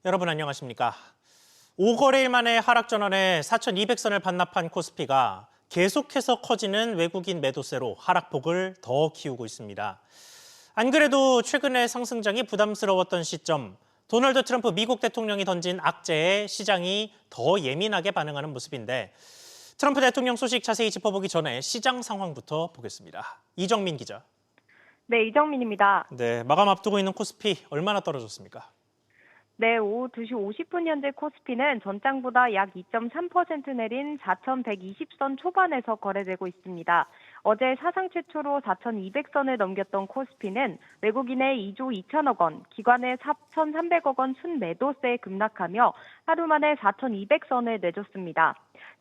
여러분 안녕하십니까? 5거래일 만에 하락 전환에 4,200선을 반납한 코스피가 계속해서 커지는 외국인 매도세로 하락폭을 더 키우고 있습니다. 안 그래도 최근에 상승장이 부담스러웠던 시점, 도널드 트럼프 미국 대통령이 던진 악재에 시장이 더 예민하게 반응하는 모습인데 트럼프 대통령 소식 자세히 짚어보기 전에 시장 상황부터 보겠습니다. 이정민 기자. 네, 이정민입니다. 네, 마감 앞두고 있는 코스피 얼마나 떨어졌습니까? 네, 오후 2시 50분 현재 코스피는 전장보다 약 2.3% 내린 4,120선 초반에서 거래되고 있습니다. 어제 사상 최초로 4,200선을 넘겼던 코스피는 외국인의 2조 2천억 원, 기관의 4,300억 원 순매도세에 급락하며 하루 만에 4,200선을 내줬습니다.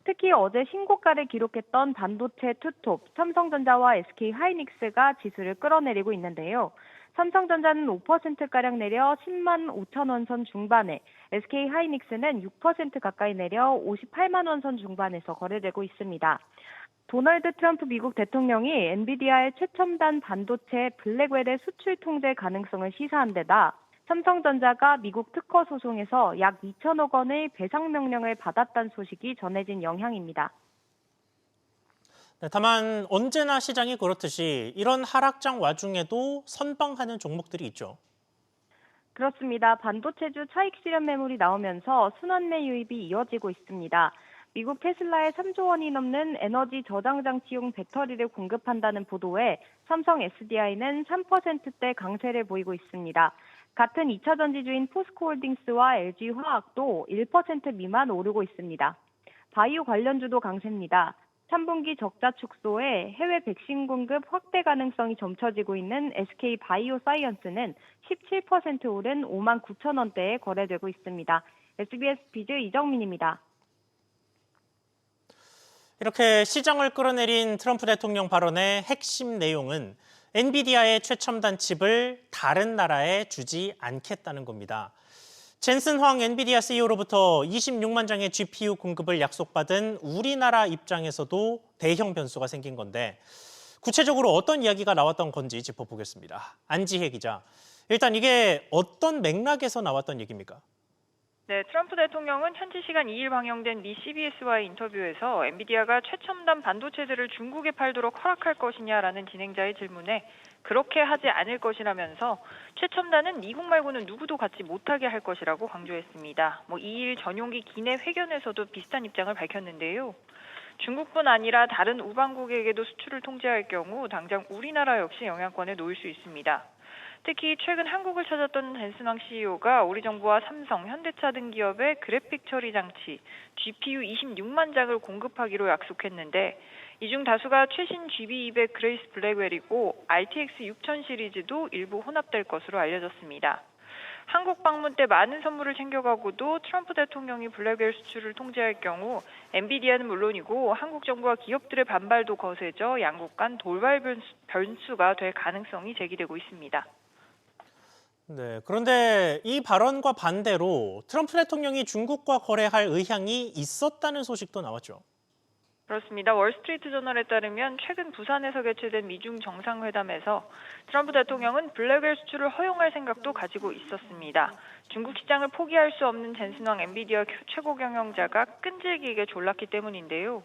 특히 어제 신고가를 기록했던 반도체 투톱, 삼성전자와 SK하이닉스가 지수를 끌어내리고 있는데요. 삼성전자는 5%가량 내려 10만 5천 원 선 중반에, SK하이닉스는 6% 가까이 내려 58만 원 선 중반에서 거래되고 있습니다. 도널드 트럼프 미국 대통령이 엔비디아의 최첨단 반도체 블랙웰의 수출 통제 가능성을 시사한 데다 삼성전자가 미국 특허 소송에서 약 2천억 원의 배상 명령을 받았다는 소식이 전해진 영향입니다. 네, 다만 언제나 시장이 그렇듯이 이런 하락장 와중에도 선방하는 종목들이 있죠. 그렇습니다. 반도체주 차익 실현 매물이 나오면서 순환매 유입이 이어지고 있습니다. 미국 테슬라에 3조 원이 넘는 에너지 저장 장치용 배터리를 공급한다는 보도에 삼성 SDI는 3%대 강세를 보이고 있습니다. 같은 2차 전지주인 포스코홀딩스와 LG화학도 1% 미만 오르고 있습니다. 바이오 관련주도 강세입니다. 3분기 적자 축소에 해외 백신 공급 확대 가능성이 점쳐지고 있는 SK바이오사이언스는 17% 오른 5만 9천 원대에 거래되고 있습니다. SBS 비즈 이정민입니다. 이렇게 시장을 끌어내린 트럼프 대통령 발언의 핵심 내용은 엔비디아의 최첨단 칩을 다른 나라에 주지 않겠다는 겁니다. 젠슨 황 엔비디아 CEO로부터 26만 장의 GPU 공급을 약속받은 우리나라 입장에서도 대형 변수가 생긴 건데 구체적으로 어떤 이야기가 나왔던 건지 짚어보겠습니다. 안지혜 기자. 일단 이게 어떤 맥락에서 나왔던 얘기입니까? 네, 트럼프 대통령은 현지 시간 2일 방영된 미 CBS와의 인터뷰에서 엔비디아가 최첨단 반도체들을 중국에 팔도록 허락할 것이냐라는 진행자의 질문에 그렇게 하지 않을 것이라면서 최첨단은 미국 말고는 누구도 갖지 못하게 할 것이라고 강조했습니다. 2일 전용기 기내 회견에서도 비슷한 입장을 밝혔는데요. 중국뿐 아니라 다른 우방국에게도 수출을 통제할 경우 당장 우리나라 역시 영향권에 놓일 수 있습니다. 특히 최근 한국을 찾았던 젠슨왕 CEO가 우리 정부와 삼성, 현대차 등 기업의 그래픽 처리 장치 GPU 26만 장을 공급하기로 약속했는데 이 중 다수가 최신 GB200 그레이스 블랙웰이고 RTX 6000 시리즈도 일부 혼합될 것으로 알려졌습니다. 한국 방문 때 많은 선물을 챙겨가고도 트럼프 대통령이 블랙웰 수출을 통제할 경우 엔비디아는 물론이고 한국 정부와 기업들의 반발도 거세져 양국 간 돌발 변수가 될 가능성이 제기되고 있습니다. 네, 그런데 이 발언과 반대로 트럼프 대통령이 중국과 거래할 의향이 있었다는 소식도 나왔죠. 그렇습니다. 월스트리트 저널에 따르면 최근 부산에서 개최된 미중 정상회담에서 트럼프 대통령은 블랙웰 수출을 허용할 생각도 가지고 있었습니다. 중국 시장을 포기할 수 없는 젠슨왕 엔비디아 최고 경영자가 끈질기게 졸랐기 때문인데요.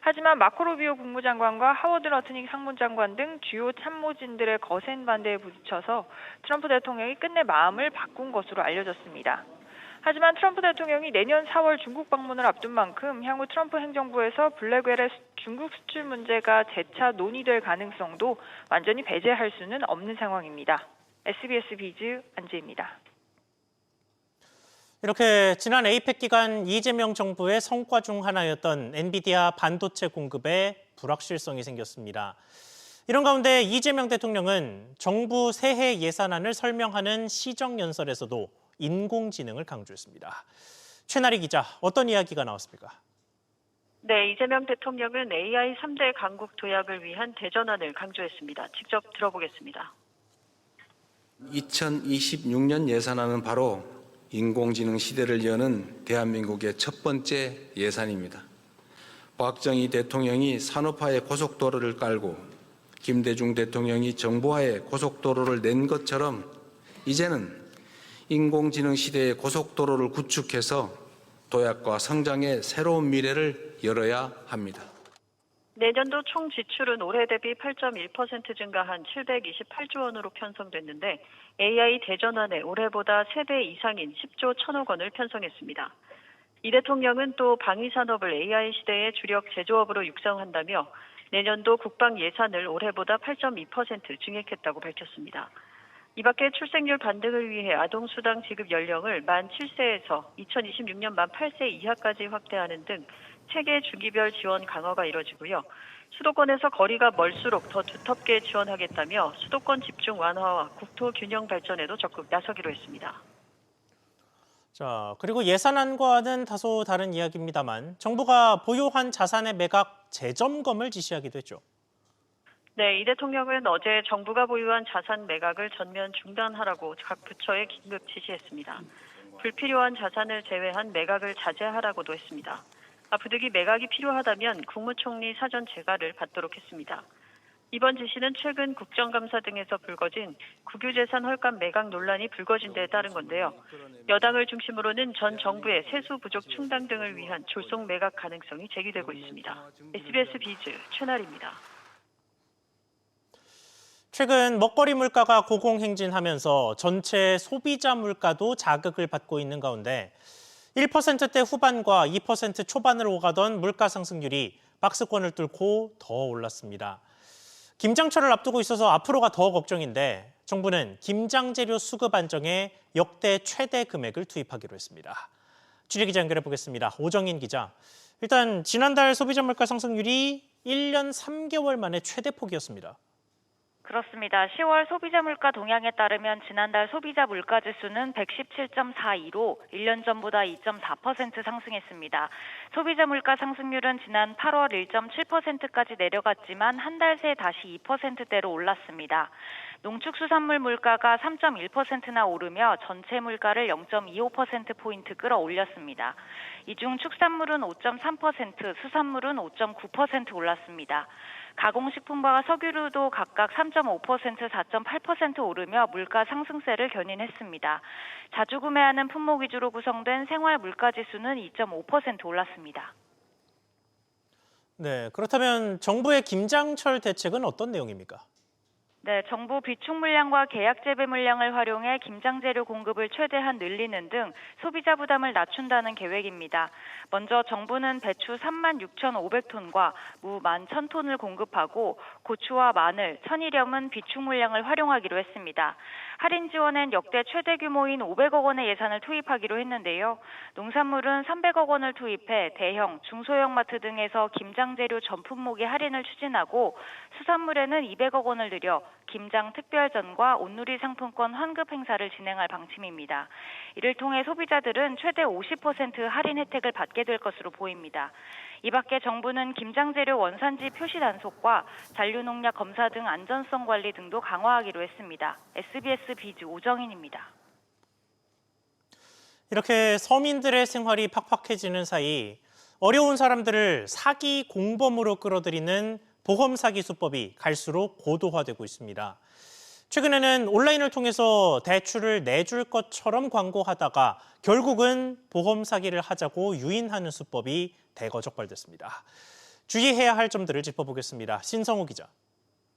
하지만 마코 루비오 국무장관과 하워드 러트닉 상무장관 등 주요 참모진들의 거센 반대에 부딪혀서 트럼프 대통령이 끝내 마음을 바꾼 것으로 알려졌습니다. 하지만 트럼프 대통령이 내년 4월 중국 방문을 앞둔 만큼 향후 트럼프 행정부에서 블랙웰의 중국 수출 문제가 재차 논의될 가능성도 완전히 배제할 수는 없는 상황입니다. SBS 비즈 안지혜입니다. 이렇게 지난 에이펙 기간 이재명 정부의 성과 중 하나였던 엔비디아 반도체 공급에 불확실성이 생겼습니다. 이런 가운데 이재명 대통령은 정부 새해 예산안을 설명하는 시정연설에서도 인공지능을 강조했습니다. 최나리 기자, 어떤 이야기가 나왔습니까? 네, 이재명 대통령은 AI 3대 강국 도약을 위한 대전환을 강조했습니다. 직접 들어보겠습니다. 2026년 예산안은 바로 인공지능 시대를 여는 대한민국의 첫 번째 예산입니다. 박정희 대통령이 산업화의 고속도로를 깔고 김대중 대통령이 정보화의 고속도로를 낸 것처럼 이제는 인공지능 시대의 고속도로를 구축해서 도약과 성장의 새로운 미래를 열어야 합니다. 내년도 총 지출은 올해 대비 8.1% 증가한 728조 원으로 편성됐는데 AI 대전환에 올해보다 3배 이상인 10조 1천억 원을 편성했습니다. 이 대통령은 또 방위산업을 AI 시대의 주력 제조업으로 육성한다며 내년도 국방 예산을 올해보다 8.2% 증액했다고 밝혔습니다. 이 밖에 출생률 반등을 위해 아동수당 지급 연령을 만 7세에서 2026년 만 8세 이하까지 확대하는 등 체계 주기별 지원 강화가 이뤄지고요. 수도권에서 거리가 멀수록 더 두텁게 지원하겠다며 수도권 집중 완화와 국토 균형 발전에도 적극 나서기로 했습니다. 자, 그리고 예산안과는 다소 다른 이야기입니다만 정부가 보유한 자산의 매각 재점검을 지시하기도 했죠. 네, 이 대통령은 어제 정부가 보유한 자산 매각을 전면 중단하라고 각 부처에 긴급 지시했습니다. 불필요한 자산을 제외한 매각을 자제하라고도 했습니다. 부득이 매각이 필요하다면 국무총리 사전 재가를 받도록 했습니다. 이번 지시는 최근 국정감사 등에서 불거진 국유재산 헐값 매각 논란이 불거진 데에 따른 건데요. 여당을 중심으로는 전 정부의 세수 부족 충당 등을 위한 졸속 매각 가능성이 제기되고 있습니다. SBS 비즈 최나리입니다. 최근 먹거리 물가가 고공행진하면서 전체 소비자 물가도 자극을 받고 있는 가운데 1%대 후반과 2% 초반을 오가던 물가 상승률이 박스권을 뚫고 더 올랐습니다. 김장철을 앞두고 있어서 앞으로가 더 걱정인데 정부는 김장 재료 수급 안정에 역대 최대 금액을 투입하기로 했습니다. 취재기자 연결해 보겠습니다. 오정인 기자. 일단 지난달 소비자 물가 상승률이 1년 3개월 만에 최대 폭이었습니다. 그렇습니다. 10월 소비자 물가 동향에 따르면 지난달 소비자 물가 지수는 117.42로 1년 전보다 2.4% 상승했습니다. 소비자 물가 상승률은 지난 8월 1.7%까지 내려갔지만 한 달 새 다시 2%대로 올랐습니다. 농축수산물 물가가 3.1%나 오르며 전체 물가를 0.25%포인트 끌어올렸습니다. 이 중 축산물은 5.3%, 수산물은 5.9% 올랐습니다. 가공식품과 석유류도 각각 3.5%, 4.8% 오르며 물가 상승세를 견인했습니다. 자주 구매하는 품목 위주로 구성된 생활 물가 지수는 2.5% 올랐습니다. 네, 그렇다면 정부의 김장철 대책은 어떤 내용입니까? 네, 정부 비축 물량과 계약 재배 물량을 활용해 김장 재료 공급을 최대한 늘리는 등 소비자 부담을 낮춘다는 계획입니다. 먼저 정부는 배추 36,500톤과 무 11,000톤을 공급하고 고추와 마늘, 천일염은 비축 물량을 활용하기로 했습니다. 할인 지원엔 역대 최대 규모인 500억 원의 예산을 투입하기로 했는데요. 농산물은 300억 원을 투입해 대형, 중소형 마트 등에서 김장 재료 전 품목의 할인을 추진하고 수산물에는 200억 원을 들여 김장 특별전과 온누리 상품권 환급 행사를 진행할 방침입니다. 이를 통해 소비자들은 최대 50% 할인 혜택을 받게 될 것으로 보입니다. 이 밖에 정부는 김장 재료 원산지 표시 단속과 잔류농약 검사 등 안전성 관리 등도 강화하기로 했습니다. SBS 비즈 오정인입니다. 이렇게 서민들의 생활이 팍팍해지는 사이 어려운 사람들을 사기 공범으로 끌어들이는 보험 사기 수법이 갈수록 고도화되고 있습니다. 최근에는 온라인을 통해서 대출을 내줄 것처럼 광고하다가 결국은 보험 사기를 하자고 유인하는 수법이 대거 적발됐습니다. 주의해야 할 점들을 짚어보겠습니다. 신성우 기자.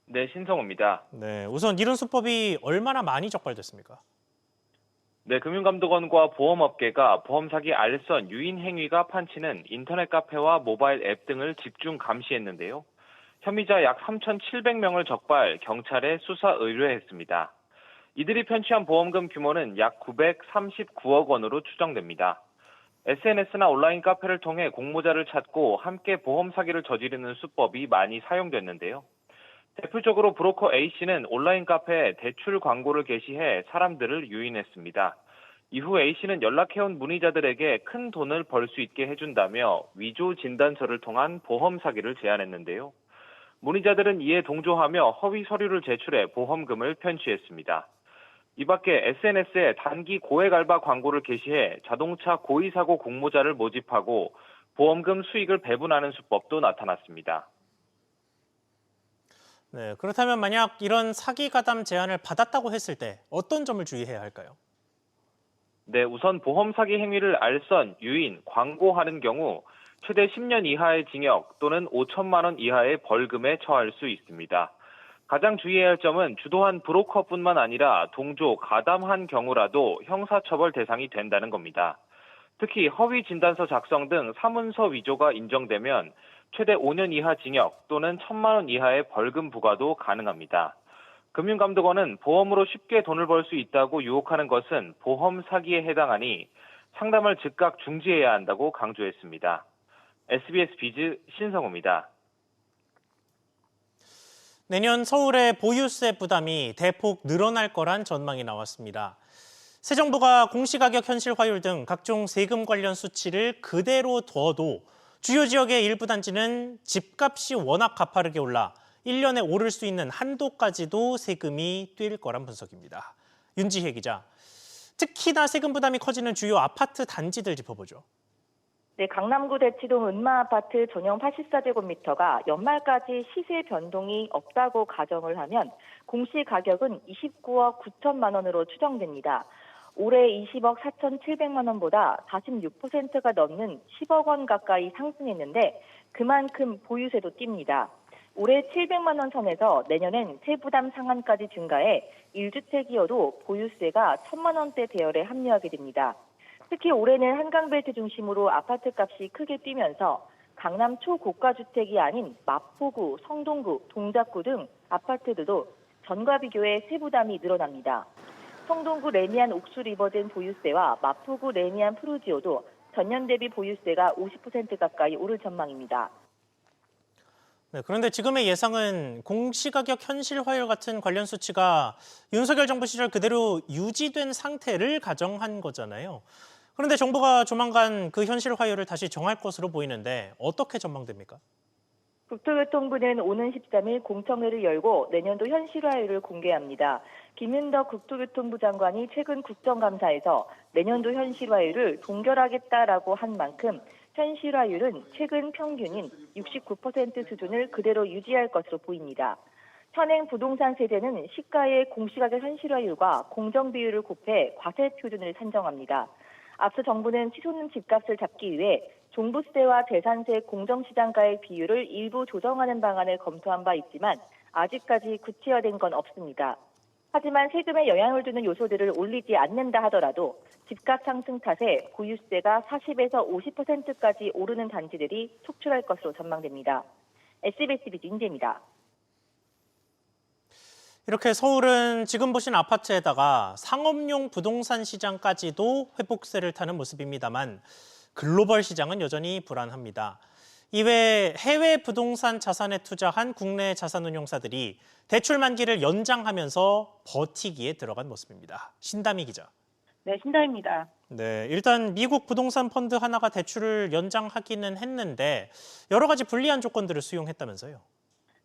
네, 신성우입니다. 네, 우선 이런 수법이 얼마나 많이 적발됐습니까? 네, 금융감독원과 보험업계가 보험 사기 알선 유인 행위가 판치는 인터넷 카페와 모바일 앱 등을 집중 감시했는데요. 혐의자 약 3,700명을 적발, 경찰에 수사 의뢰했습니다. 이들이 편취한 보험금 규모는 약 939억 원으로 추정됩니다. SNS나 온라인 카페를 통해 공모자를 찾고 함께 보험 사기를 저지르는 수법이 많이 사용됐는데요. 대표적으로 브로커 A씨는 온라인 카페에 대출 광고를 게시해 사람들을 유인했습니다. 이후 A씨는 연락해온 문의자들에게 큰 돈을 벌 수 있게 해준다며 위조 진단서를 통한 보험 사기를 제안했는데요. 문의자들은 이에 동조하며 허위 서류를 제출해 보험금을 편취했습니다. 이 밖에 SNS에 단기 고액 알바 광고를 게시해 자동차 고의사고 공모자를 모집하고 보험금 수익을 배분하는 수법도 나타났습니다. 네, 그렇다면 만약 이런 사기 가담 제안을 받았다고 했을 때 어떤 점을 주의해야 할까요? 네, 우선 보험 사기 행위를 알선, 유인, 광고하는 경우 최대 10년 이하의 징역 또는 5천만 원 이하의 벌금에 처할 수 있습니다. 가장 주의해야 할 점은 주도한 브로커뿐만 아니라 동조, 가담한 경우라도 형사처벌 대상이 된다는 겁니다. 특히 허위 진단서 작성 등 사문서 위조가 인정되면 최대 5년 이하 징역 또는 1천만 원 이하의 벌금 부과도 가능합니다. 금융감독원은 보험으로 쉽게 돈을 벌 수 있다고 유혹하는 것은 보험 사기에 해당하니 상담을 즉각 중지해야 한다고 강조했습니다. SBS 비즈 신성우입니다. 내년 서울의 보유세 부담이 대폭 늘어날 거란 전망이 나왔습니다. 새 정부가 공시가격 현실화율 등 각종 세금 관련 수치를 그대로 둬도 주요 지역의 일부 단지는 집값이 워낙 가파르게 올라 1년에 오를 수 있는 한도까지도 세금이 뛸 거란 분석입니다. 윤지혜 기자, 특히나 세금 부담이 커지는 주요 아파트 단지들 짚어보죠. 네, 강남구 대치동 은마아파트 전용 84제곱미터가 연말까지 시세 변동이 없다고 가정을 하면 공시가격은 29억 9천만 원으로 추정됩니다. 올해 20억 4,700만 원보다 46%가 넘는 10억 원 가까이 상승했는데 그만큼 보유세도 뜁니다. 올해 700만 원 선에서 내년엔 세부담 상한까지 증가해 1주택이어도 보유세가 1,000만 원대 대열에 합류하게 됩니다. 특히 올해는 한강벨트 중심으로 아파트 값이 크게 뛰면서 강남 초고가 주택이 아닌 마포구, 성동구, 동작구 등 아파트들도 전과 비교해 세부담이 늘어납니다. 성동구 레미안 옥수 리버든 보유세와 마포구 레미안 프루지오도 전년 대비 보유세가 50% 가까이 오를 전망입니다. 네, 그런데 지금의 예상은 공시가격 현실화율 같은 관련 수치가 윤석열 정부 시절 그대로 유지된 상태를 가정한 거잖아요. 그런데 정부가 조만간 그 현실화율을 다시 정할 것으로 보이는데 어떻게 전망됩니까? 국토교통부는 오는 13일 공청회를 열고 내년도 현실화율을 공개합니다. 김윤덕 국토교통부 장관이 최근 국정감사에서 내년도 현실화율을 동결하겠다라고 한 만큼 현실화율은 최근 평균인 69% 수준을 그대로 유지할 것으로 보입니다. 현행 부동산 세제는 시가의 공시가격 현실화율과 공정비율을 곱해 과세 표준을 산정합니다. 앞서 정부는 치솟는 집값을 잡기 위해 종부세와 재산세 공정시장가액 비율을 일부 조정하는 방안을 검토한 바 있지만 아직까지 구체화된 건 없습니다. 하지만 세금에 영향을 주는 요소들을 올리지 않는다 하더라도 집값 상승 탓에 보유세가 40에서 50%까지 오르는 단지들이 속출할 것으로 전망됩니다. SBS 비즈 윤재입니다. 이렇게 서울은 지금 보신 아파트에다가 상업용 부동산 시장까지도 회복세를 타는 모습입니다만 글로벌 시장은 여전히 불안합니다. 이외에 해외 부동산 자산에 투자한 국내 자산운용사들이 대출 만기를 연장하면서 버티기에 들어간 모습입니다. 신다미 기자. 네, 신다입니다. 네, 일단 미국 부동산 펀드 하나가 대출을 연장하기는 했는데 여러 가지 불리한 조건들을 수용했다면서요.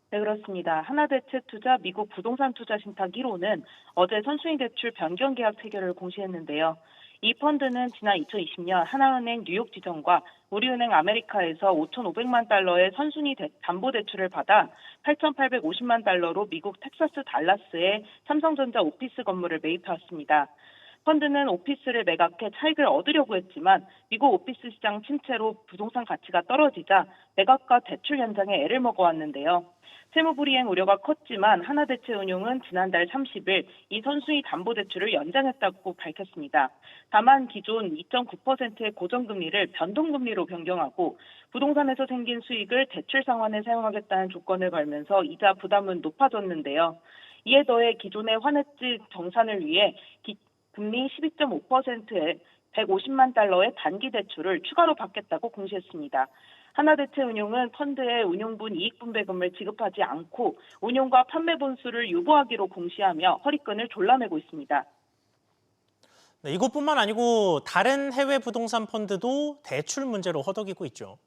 네, 그렇습니다. 하나대책투자 미국 부동산 투자 신탁 1호는 어제 선순위 대출 변경 계약 체결을 공시했는데요. 이 펀드는 지난 2020년 하나은행 뉴욕 지점과 우리은행 아메리카에서 5,500만 달러의 선순위 담보 대출을 받아 8,850만 달러로 미국 텍사스 달라스에 삼성전자 오피스 건물을 매입해왔습니다. 펀드는 오피스를 매각해 차익을 얻으려고 했지만 미국 오피스 시장 침체로 부동산 가치가 떨어지자 매각과 대출 연장에 애를 먹어왔는데요. 채무불이행 우려가 컸지만 하나대체운용은 지난달 30일 이 선순위 담보대출을 연장했다고 밝혔습니다. 다만 기존 2.9%의 고정금리를 변동금리로 변경하고 부동산에서 생긴 수익을 대출 상환에 사용하겠다는 조건을 걸면서 이자 부담은 높아졌는데요. 이에 더해 기존의 환해지 정산을 위해 금리 12.5%에 150만 달러의 단기 대출을 추가로 받겠다고 공시했습니다. 하나대체운용은 펀드의 운용분 이익분배금을 지급하지 않고 운용과 판매 본수를 유보하기로 공시하며 허리끈을 졸라매고 있습니다. 네, 이것뿐만 아니고 다른 해외 부동산 펀드도 대출 문제로 허덕이고 있죠.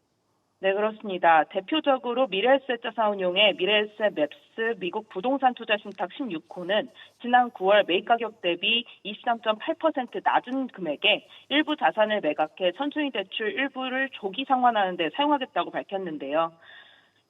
네, 그렇습니다. 대표적으로 미래에셋 자산운용의 미래에셋 맵스 미국 부동산 투자 신탁 16호는 지난 9월 매입 가격 대비 23.8% 낮은 금액에 일부 자산을 매각해 선순위 대출 일부를 조기 상환하는 데 사용하겠다고 밝혔는데요.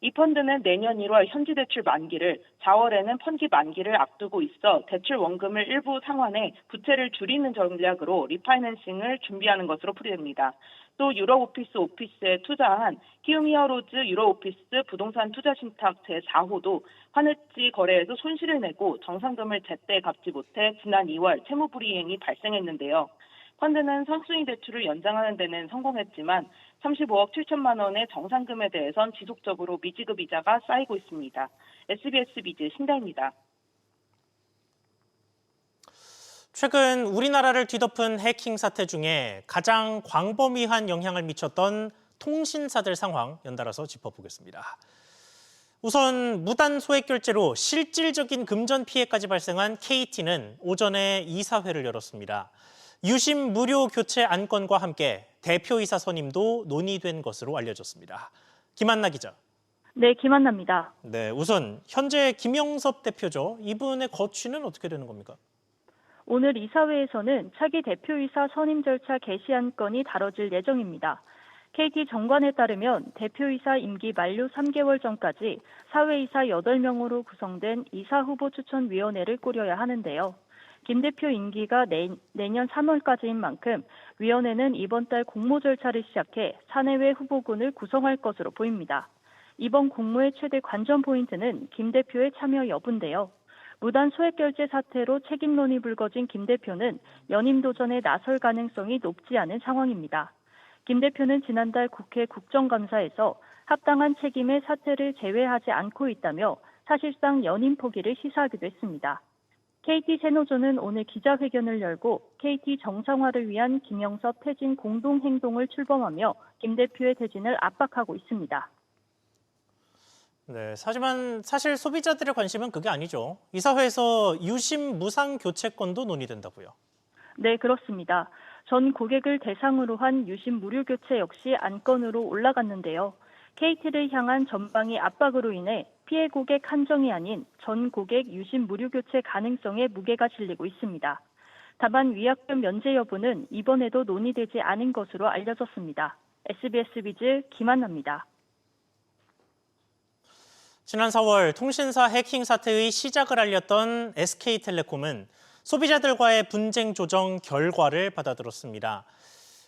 이 펀드는 내년 1월 현지 대출 만기를 4월에는 펀기 만기를 앞두고 있어 대출 원금을 일부 상환해 부채를 줄이는 전략으로 리파이낸싱을 준비하는 것으로 풀이됩니다. 또 유럽오피스에 투자한 키움 히어로즈 유럽오피스 부동산 투자 신탁 제4호도 환해지 거래에서 손실을 내고 정상금을 제때 갚지 못해 지난 2월 채무불이행이 발생했는데요. 펀드는 선순위 대출을 연장하는 데는 성공했지만 35억 7천만 원의 정상금에 대해선 지속적으로 미지급 이자가 쌓이고 있습니다. SBS 비즈 신다입니다. 최근 우리나라를 뒤덮은 해킹 사태 중에 가장 광범위한 영향을 미쳤던 통신사들 상황 연달아서 짚어보겠습니다. 우선 무단 소액 결제로 실질적인 금전 피해까지 발생한 KT는 오전에 이사회를 열었습니다. 유심 무료 교체 안건과 함께 대표이사 선임도 논의된 것으로 알려졌습니다. 김한나 기자. 네, 김한나입니다. 네, 우선 현재 김영섭 대표죠. 이분의 거취는 어떻게 되는 겁니까? 오늘 이사회에서는 차기 대표이사 선임 절차 개시 안건이 다뤄질 예정입니다. KT 정관에 따르면 대표이사 임기 만료 3개월 전까지 사회이사 8명으로 구성된 이사 후보 추천위원회를 꾸려야 하는데요. 김 대표 임기가 내년 3월까지인 만큼 위원회는 이번 달 공모 절차를 시작해 사내외 후보군을 구성할 것으로 보입니다. 이번 공모의 최대 관전 포인트는 김 대표의 참여 여부인데요. 무단 소액 결제 사태로 책임론이 불거진 김 대표는 연임 도전에 나설 가능성이 높지 않은 상황입니다. 김 대표는 지난달 국회 국정감사에서 합당한 책임의 사태를 제외하지 않고 있다며 사실상 연임 포기를 시사하기도 했습니다. KT 세노조는 오늘 기자회견을 열고 KT 정상화를 위한 김영섭 퇴진 공동행동을 출범하며 김 대표의 퇴진을 압박하고 있습니다. 네, 하지만 사실 소비자들의 관심은 그게 아니죠. 이사회에서 유심 무상 교체권도 논의된다고요. 네, 그렇습니다. 전 고객을 대상으로 한 유심 무료 교체 역시 안건으로 올라갔는데요. KT를 향한 전방위 압박으로 인해 피해 고객 한정이 아닌 전 고객 유심 무료 교체 가능성에 무게가 실리고 있습니다. 다만 위약금 면제 여부는 이번에도 논의되지 않은 것으로 알려졌습니다. SBS 비즈 김한나입니다. 지난 4월 통신사 해킹 사태의 시작을 알렸던 SK텔레콤은 소비자들과의 분쟁 조정 결과를 받아들었습니다.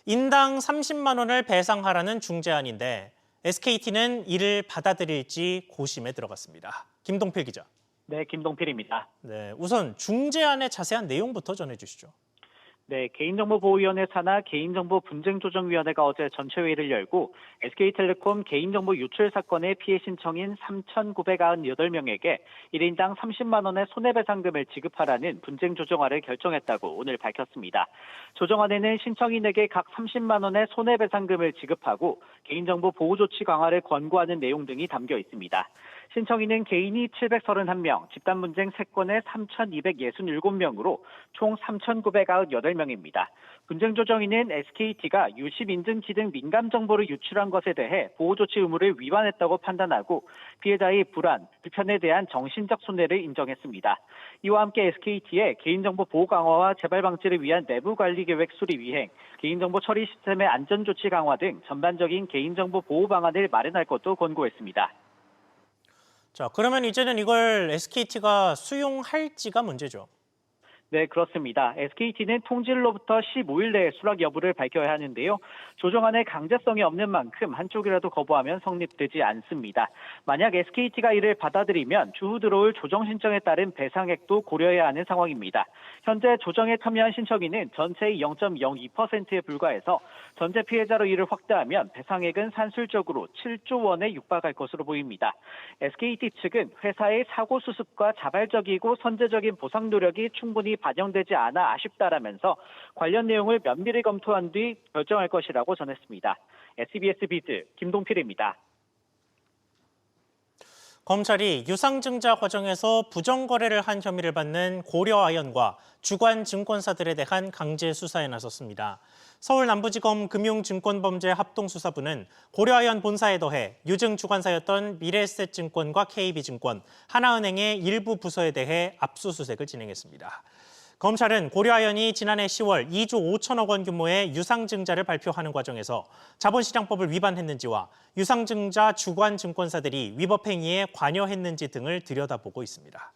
인당 30만 원을 배상하라는 중재안인데 SKT는 이를 받아들일지 고심에 들어갔습니다. 김동필 기자. 네, 김동필입니다. 네, 우선 중재안의 자세한 내용부터 전해주시죠. 네, 개인정보보호위원회 산하 개인정보분쟁조정위원회가 어제 전체회의를 열고 SK텔레콤 개인정보 유출 사건의 피해 신청인 3,998명에게 1인당 30만 원의 손해배상금을 지급하라는 분쟁조정안을 결정했다고 오늘 밝혔습니다. 조정안에는 신청인에게 각 30만 원의 손해배상금을 지급하고 개인정보 보호조치 강화를 권고하는 내용 등이 담겨 있습니다. 신청인은 개인이 731명, 집단 분쟁 3건에 3,267명으로 총 3,998명입니다. 분쟁 조정인은 SKT가 유심 인증키 등 민감 정보를 유출한 것에 대해 보호조치 의무를 위반했다고 판단하고 피해자의 불안, 불편에 대한 정신적 손해를 인정했습니다. 이와 함께 SKT의 개인정보 보호 강화와 재발 방지를 위한 내부 관리 계획 수립 이행, 개인정보 처리 시스템의 안전 조치 강화 등 전반적인 개인정보 보호 방안을 마련할 것도 권고했습니다. 자, 그러면 이제는 이걸 SKT가 수용할지가 문제죠. 네, 그렇습니다. SKT는 통지일로부터 15일 내에 수락 여부를 밝혀야 하는데요. 조정안에 강제성이 없는 만큼 한쪽이라도 거부하면 성립되지 않습니다. 만약 SKT가 이를 받아들이면 추후 들어올 조정 신청에 따른 배상액도 고려해야 하는 상황입니다. 현재 조정에 참여한 신청인은 전체의 0.02%에 불과해서 전체 피해자로 이를 확대하면 배상액은 산술적으로 7조 원에 육박할 것으로 보입니다. SKT 측은 회사의 사고 수습과 자발적이고 선제적인 보상 노력이 충분히 반영되지 않아 아쉽다라면서 관련 내용을 면밀히 검토한 뒤 결정할 것이라고 전했습니다. SBS 비즈 김동필입니다. 검찰이 유상증자 과정에서 부정거래를 한 혐의를 받는 고려아연과 주관증권사들에 대한 강제 수사에 나섰습니다. 서울남부지검 금융증권범죄합동수사부는 고려아연 본사에 더해 유증주관사였던 미래에셋증권과 KB증권, 하나은행의 일부 부서에 대해 압수수색을 진행했습니다. 검찰은 고려아연이 지난해 10월 2조 5천억 원 규모의 유상증자를 발표하는 과정에서 자본시장법을 위반했는지와 유상증자 주관 증권사들이 위법 행위에 관여했는지 등을 들여다보고 있습니다.